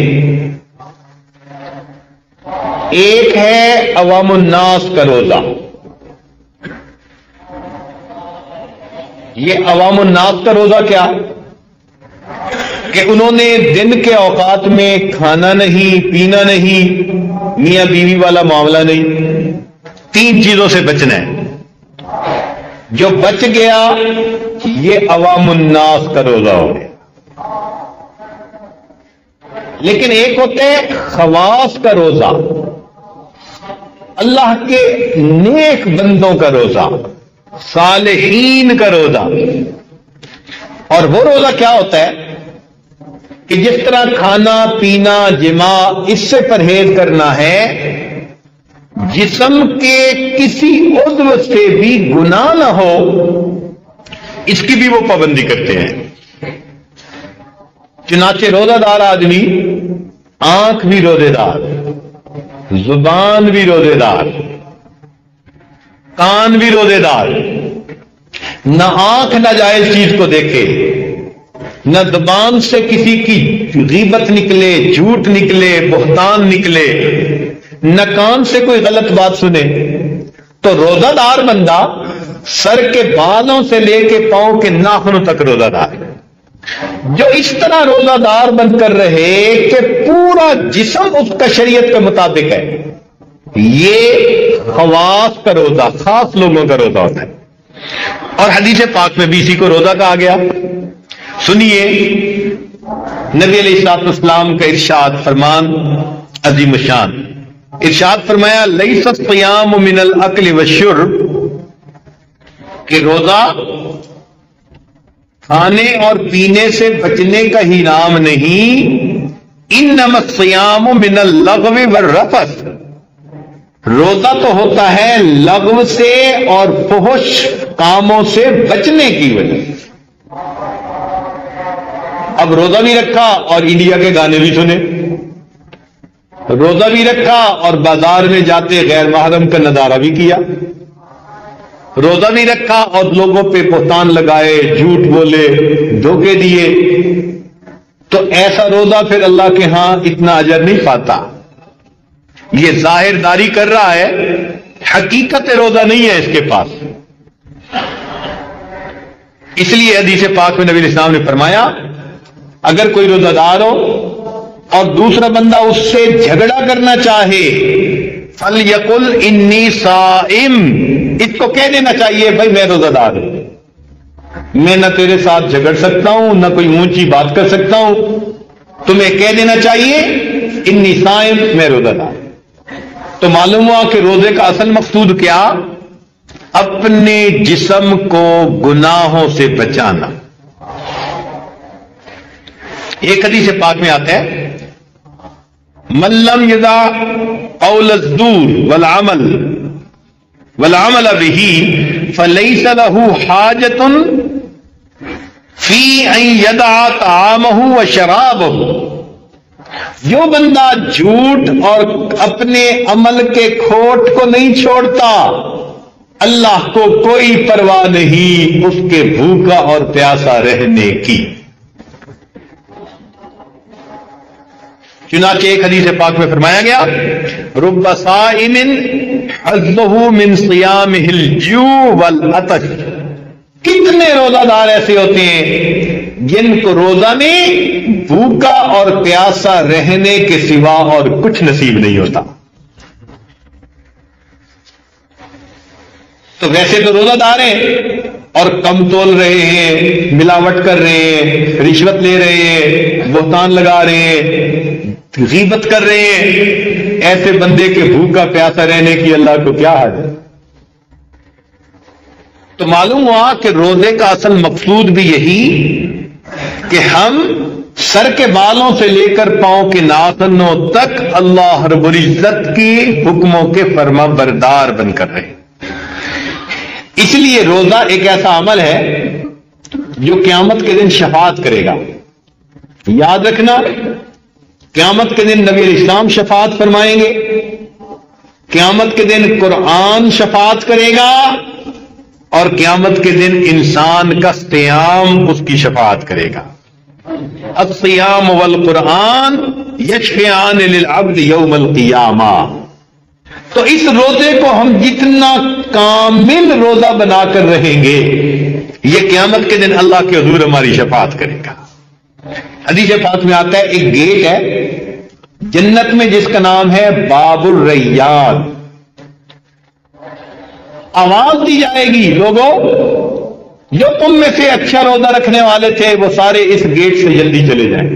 ایک ہے عوام الناس کا روزہ، یہ عوام الناس کا روزہ کیا کہ انہوں نے دن کے اوقات میں کھانا نہیں، پینا نہیں، میاں بیوی والا معاملہ نہیں، 3 چیزوں سے بچنا ہے۔ جو بچ گیا یہ عوام الناس کا روزہ ہو گیا۔ لیکن ایک ہوتا ہے خواص کا روزہ، اللہ کے نیک بندوں کا روزہ، صالحین کا روزہ۔ اور وہ روزہ کیا ہوتا ہے کہ جس طرح کھانا پینا جماع اس سے پرہیز کرنا ہے، جسم کے کسی عضو سے بھی گناہ نہ ہو اس کی بھی وہ پابندی کرتے ہیں۔ چنانچہ روزہ دار آدمی آنکھ بھی روزے دار، زبان بھی روزے دار، کان بھی روزے دار، نہ آنکھ ناجائز چیز کو دیکھے، نہ زبان سے کسی کی غیبت نکلے، جھوٹ نکلے، بہتان نکلے، نہ کان سے کوئی غلط بات سنے، تو روزہ دار بندہ سر کے بالوں سے لے کے پاؤں کے ناخنوں تک روزہ دار ہے۔ جو اس طرح روزہ دار بن کر رہے کہ پورا جسم اس کا شریعت کے مطابق ہے، یہ خواص کا روزہ، خاص لوگوں کا روزہ ہوتا ہے۔ اور حدیث پاک میں بھی اسی کو روزہ کہا گیا۔ سنیے نبی علیہ الصلوۃ والسلام کا ارشاد فرمان عظیم الشان، ارشاد فرمایا لیس الصیام من الاکل والشرب، کہ روزہ کھانے اور پینے سے بچنے کا ہی نام نہیں، انما الصیام من اللغو والرفث، روزہ تو ہوتا ہے لغو سے اور فحش کاموں سے بچنے کی وجہ سے۔ اب روزہ بھی رکھا اور انڈیا کے گانے بھی سنے، روزہ بھی رکھا اور بازار میں جاتے غیر محرم کا نظارہ بھی کیا، روزہ بھی رکھا اور لوگوں پہ بہتان لگائے، جھوٹ بولے، دھوکے دیے، تو ایسا روزہ پھر اللہ کے ہاں اتنا اجر نہیں پاتا۔ یہ ظاہر داری کر رہا ہے، حقیقت روزہ نہیں ہے اس کے پاس۔ اس لیے حدیث پاک میں نبی علیہ السلام نے فرمایا اگر کوئی روزہ دار ہو اور دوسرا بندہ اس سے جھگڑا کرنا چاہے، فَلْيَقُلْ إِنِّي صَائِمٌ، اس کو کہہ دینا چاہیے بھائی میں روزہ دار ہوں، میں نہ تیرے ساتھ جھگڑ سکتا ہوں نہ کوئی اونچی بات کر سکتا ہوں، تمہیں کہہ دینا چاہیے انی صائم، میں روزہ دار۔ تو معلوم ہوا کہ روزے کا اصل مقصود کیا؟ اپنے جسم کو گناہوں سے بچانا۔ ایک حدیث پاک میں آتا ہے من لم یدع قول الزور والعمل به فلیس له حاجة فی ان یدع طعامه وشرابه، جو بندہ جھوٹ اور اپنے عمل کے کھوٹ کو نہیں چھوڑتا، اللہ کو کوئی پرواہ نہیں اس کے بھوکا اور پیاسا رہنے کی۔ چنانچہ ایک حدیث پاک میں فرمایا گیا رب صائم حظه من صیامه الجوع والعطش، کتنے روزہ دار ایسے ہوتے ہیں جن کو روزہ میں بھوکا اور پیاسا رہنے کے سوا اور کچھ نصیب نہیں ہوتا۔ تو ویسے تو روزہ دار ہیں اور کم تول رہے ہیں، ملاوٹ کر رہے ہیں، رشوت لے رہے ہیں، بہتان لگا رہے ہیں، غیبت کر رہے ہیں، ایسے بندے کے بھوکا پیاسا رہنے کی اللہ کو کیا حاجت؟ تو معلوم ہوا کہ روزے کا اصل مقصود بھی یہی کہ ہم سر کے بالوں سے لے کر پاؤں کے ناخنوں تک اللہ رب العزت کی حکموں کے فرما بردار بن کر رہے۔ اس لیے روزہ ایک ایسا عمل ہے جو قیامت کے دن شفاعت کرے گا۔ یاد رکھنا، قیامت کے دن نبی علیہ السلام شفاعت فرمائیں گے، قیامت کے دن قرآن شفاعت کرے گا، اور قیامت کے دن انسان کا صیام اس کی شفاعت کرے گا۔ الصیام والقرآن یشفعان للعبد یوم القیامہ۔ تو اس روزے کو ہم جتنا کامل روزہ بنا کر رہیں گے، یہ قیامت کے دن اللہ کے حضور ہماری شفاعت کرے گا۔ حدیث پاک میں آتا ہے ایک گیٹ ہے جنت میں جس کا نام ہے باب الریان، آواز دی جائے گی لوگوں جو تم میں سے اچھا روزہ رکھنے والے تھے وہ سارے اس گیٹ سے جلدی چلے جائیں۔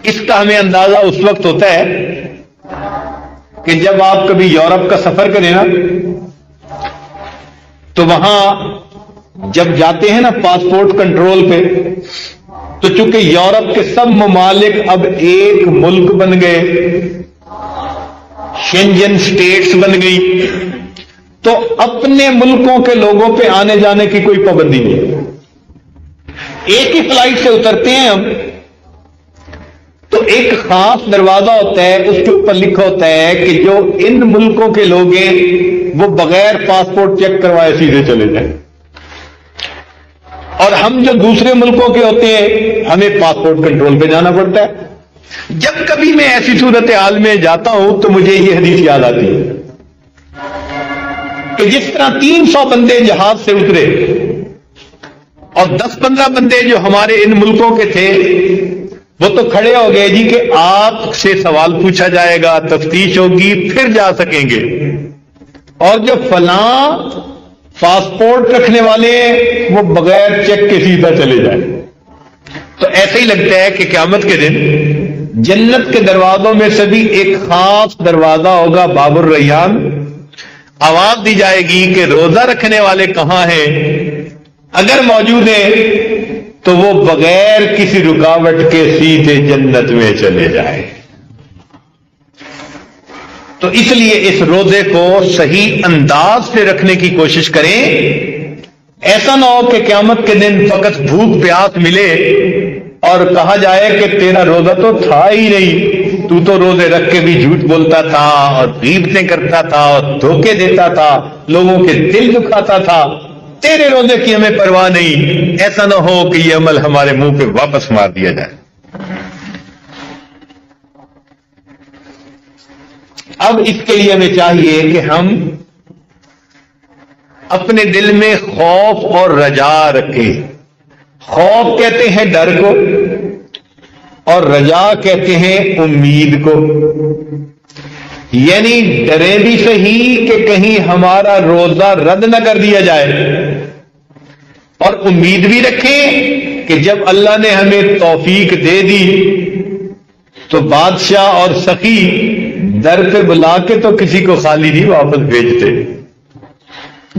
اس کا ہمیں اندازہ اس وقت ہوتا ہے کہ جب آپ کبھی یورپ کا سفر کریں نا، تو وہاں جب جاتے ہیں نا پاسپورٹ کنٹرول پہ، تو چونکہ یورپ کے سب ممالک اب ایک ملک بن گئے، شینجن سٹیٹس بن گئی، تو اپنے ملکوں کے لوگوں پہ آنے جانے کی کوئی پابندی نہیں۔ ایک ہی فلائٹ سے اترتے ہیں ہم، تو ایک خاص دروازہ ہوتا ہے، اس کے اوپر لکھا ہوتا ہے کہ جو ان ملکوں کے لوگ ہیں وہ بغیر پاسپورٹ چیک کروائے سیدھے چلے جائیں، اور ہم جو دوسرے ملکوں کے ہوتے ہیں ہمیں پاسپورٹ کنٹرول پہ جانا پڑتا ہے۔ جب کبھی میں ایسی صورتحال میں جاتا ہوں تو مجھے یہ حدیث یاد آتی ہے کہ جس طرح 300 بندے جہاز سے اترے اور 10-15 بندے جو ہمارے ان ملکوں کے تھے وہ تو کھڑے ہو گئے جی کہ آپ سے سوال پوچھا جائے گا، تفتیش ہوگی، پھر جا سکیں گے، اور جو فلاں پاسپورٹ رکھنے والے ہیں وہ بغیر چیک کے سیدھا چلے جائیں۔ تو ایسے ہی لگتا ہے کہ قیامت کے دن جنت کے دروازوں میں سے بھی ایک خاص دروازہ ہوگا، باب الریان، آواز دی جائے گی کہ روزہ رکھنے والے کہاں ہیں؟ اگر موجود ہیں تو وہ بغیر کسی رکاوٹ کے سیدھے جنت میں چلے جائیں۔ تو اس لیے اس روزے کو صحیح انداز سے رکھنے کی کوشش کریں، ایسا نہ ہو کہ قیامت کے دن فقط بھوک پیاس ملے اور کہا جائے کہ تیرا روزہ تو تھا ہی نہیں، تو تو روزے رکھ کے بھی جھوٹ بولتا تھا اور غیبتیں کرتا تھا اور دھوکے دیتا تھا، لوگوں کے دل دکھاتا تھا، تیرے روزے کی ہمیں پرواہ نہیں۔ ایسا نہ ہو کہ یہ عمل ہمارے منہ پہ واپس مار دیا جائے۔ اب اس کے لیے ہمیں چاہیے کہ ہم اپنے دل میں خوف اور رجا رکھیں۔ خوف کہتے ہیں ڈر کو، اور رجا کہتے ہیں امید کو، یعنی ڈرے بھی صحیح کہ کہیں ہمارا روزہ رد نہ کر دیا جائے، اور امید بھی رکھیں کہ جب اللہ نے ہمیں توفیق دے دی تو بادشاہ اور سخی در پہ بلا کے تو کسی کو خالی نہیں واپس بھیجتے،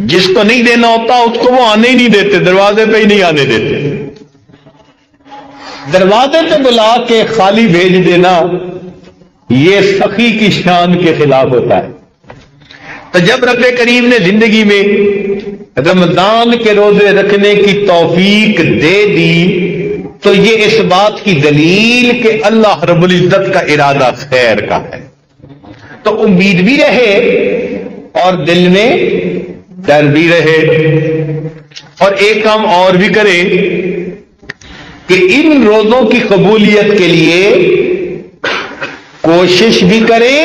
جس کو نہیں دینا ہوتا اس کو وہ آنے ہی نہیں دیتے، دروازے پہ ہی نہیں آنے دیتے۔ دروازے پہ بلا کے خالی بھیج دینا یہ سخی کی شان کے خلاف ہوتا ہے۔ تو جب رب کریم نے زندگی میں رمضان کے روزے رکھنے کی توفیق دے دی تو یہ اس بات کی دلیل کہ اللہ رب العزت کا ارادہ خیر کا ہے، تو امید بھی رہے اور دل میں ڈر بھی رہے، اور ایک کام اور بھی کرے کہ ان روزوں کی قبولیت کے لیے کوشش بھی کریں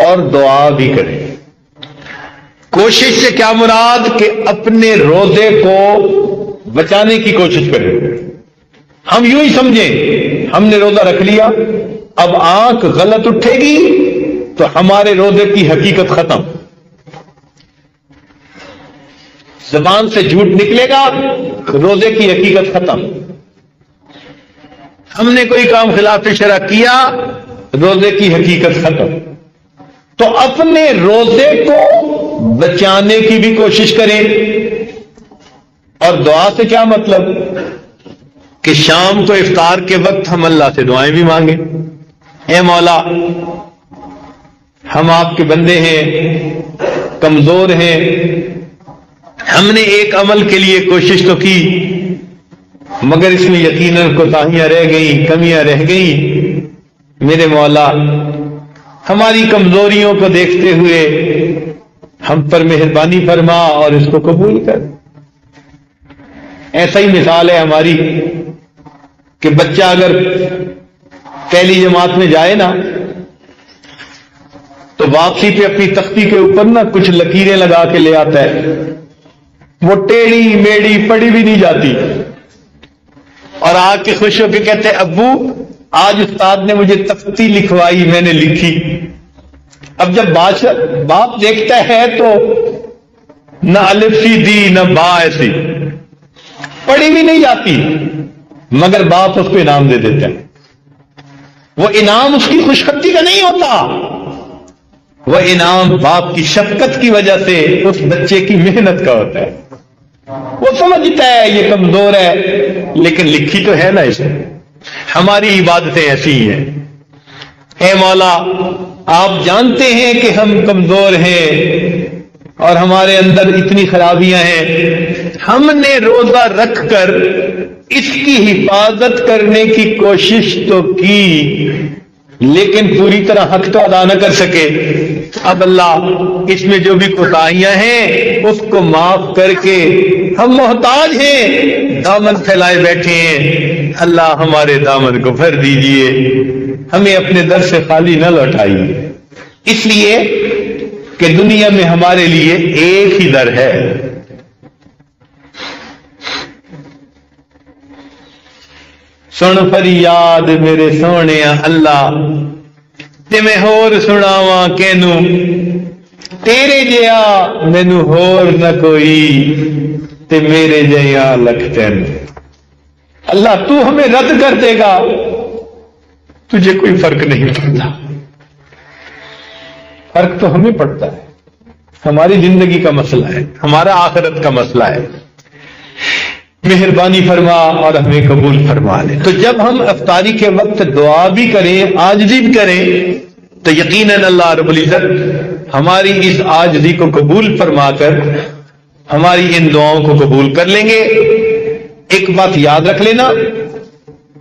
اور دعا بھی کریں۔ کوشش سے کیا مراد؟ کہ اپنے روزے کو بچانے کی کوشش کریں۔ ہم یوں ہی سمجھیں ہم نے روزہ رکھ لیا، اب آنکھ غلط اٹھے گی تو ہمارے روزے کی حقیقت ختم، زبان سے جھوٹ نکلے گا روزے کی حقیقت ختم، ہم نے کوئی کام خلاف شرع کیا روزے کی حقیقت ختم۔ تو اپنے روزے کو بچانے کی بھی کوشش کریں، اور دعا سے کیا مطلب؟ کہ شام کو افطار کے وقت ہم اللہ سے دعائیں بھی مانگیں، اے مولا ہم آپ کے بندے ہیں، کمزور ہیں، ہم نے ایک عمل کے لیے کوشش تو کی مگر اس میں یقیناً کوتاہیاں رہ گئیں، کمیاں رہ گئیں، میرے مولا ہماری کمزوریوں کو دیکھتے ہوئے ہم پر مہربانی فرما اور اس کو قبول کر۔ ایسا ہی مثال ہے ہماری کہ بچہ اگر پہلی جماعت میں جائے نا تو واپسی پہ اپنی تختی کے اوپر نا کچھ لکیریں لگا کے لے آتا ہے، وہ ٹیڑھی میڑھی پڑی بھی نہیں جاتی، اور آ کے خوش ہو کے کہتے ہیں ابو آج استاد نے مجھے تختی لکھوائی، میں نے لکھی۔ اب جب باپ دیکھتا ہے تو نہ الف سی دی نہ با ایسی، پڑھی بھی نہیں جاتی، مگر باپ اس کو انعام دے دیتا ہے۔ وہ انعام اس کی خوشخطی کا نہیں ہوتا، وہ انعام باپ کی شفقت کی وجہ سے اس بچے کی محنت کا ہوتا ہے۔ وہ سمجھتا ہے یہ کمزور ہے لیکن لکھی تو ہے نا اسے۔ ہماری عبادتیں ایسی ہی ہیں، اے مولا آپ جانتے ہیں کہ ہم کمزور ہیں اور ہمارے اندر اتنی خرابیاں ہیں، ہم نے روزہ رکھ کر اس کی حفاظت کرنے کی کوشش تو کی لیکن پوری طرح حق تو ادا نہ کر سکے. اب اللہ اس میں جو بھی کوتاہیاں ہیں اس کو معاف کر کے ہم محتاج ہیں, دامن پھیلائے بیٹھے ہیں, اللہ ہمارے دامن کو بھر دیجئے, ہمیں اپنے در سے خالی نہ لوٹائیے. اس لیے کہ دنیا میں ہمارے لیے ایک ہی در ہے. سن فریاد میرے سونے اللہ تے میں ہور سناواں کینوں, تیرے جیا مینوں ہور نہ کوئی تے میرے جیا لکھ تین. اللہ تو ہمیں رد کر دے گا, تجھے کوئی فرق نہیں پڑتا. فرق تو ہمیں پڑتا ہے, ہماری زندگی کا مسئلہ ہے, ہمارا آخرت کا مسئلہ ہے. مہربانی فرما اور ہمیں قبول فرما لے. تو جب ہم افطاری کے وقت دعا بھی کریں, عاجزی بھی کریں, تو یقیناً اللہ رب العزت ہماری اس عاجزی کو قبول فرما کر ہماری ان دعاؤں کو قبول کر لیں گے. ایک بات یاد رکھ لینا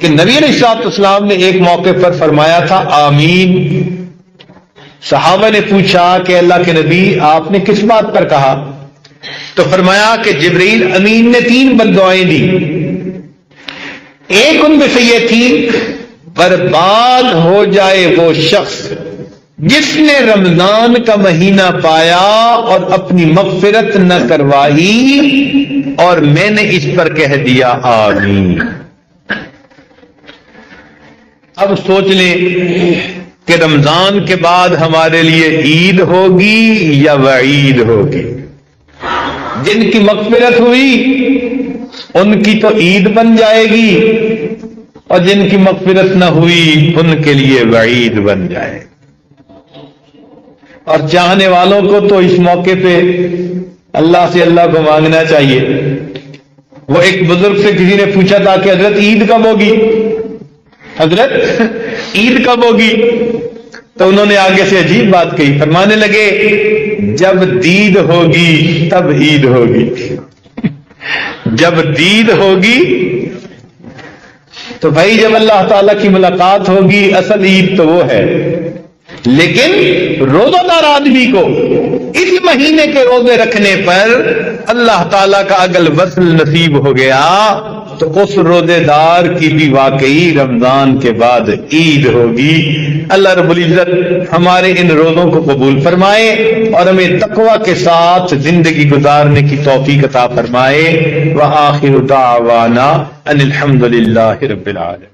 کہ نبی علیہ السلام نے ایک موقع پر فرمایا تھا آمین. صحابہ نے پوچھا کہ اللہ کے نبی آپ نے کس بات پر کہا؟ تو فرمایا کہ جبرائیل امین نے 3 بددعائیں دی. ایک ان میں سے یہ تھی, برباد ہو جائے وہ شخص جس نے رمضان کا مہینہ پایا اور اپنی مغفرت نہ کروائی, اور میں نے اس پر کہہ دیا آمین. اب سوچ لیں کہ رمضان کے بعد ہمارے لیے عید ہوگی یا وعید ہوگی. جن کی مغفرت ہوئی ان کی تو عید بن جائے گی, اور جن کی مغفرت نہ ہوئی ان کے لیے وعید بن جائے. اور چاہنے والوں کو تو اس موقع پہ اللہ سے اللہ کو مانگنا چاہیے. وہ ایک بزرگ سے کسی نے پوچھا تھا کہ حضرت عید کب ہوگی, حضرت عید کب ہوگی؟ تو انہوں نے آگے سے عجیب بات کہی, فرمانے لگے جب دید ہوگی تب عید ہوگی. جب دید ہوگی تو بھائی جب اللہ تعالیٰ کی ملاقات ہوگی اصل عید تو وہ ہے. لیکن روزہ دار آدمی کو اس مہینے کے روزے رکھنے پر اللہ تعالیٰ کا اگر وصل نصیب ہو گیا تو اس روزے دار کی بھی واقعی رمضان کے بعد عید ہوگی. اللہ رب العزت ہمارے ان روزوں کو قبول فرمائے اور ہمیں تقوی کے ساتھ زندگی گزارنے کی توفیق عطا فرمائے. وآخر دعوانا ان الحمد للہ رب العالمین.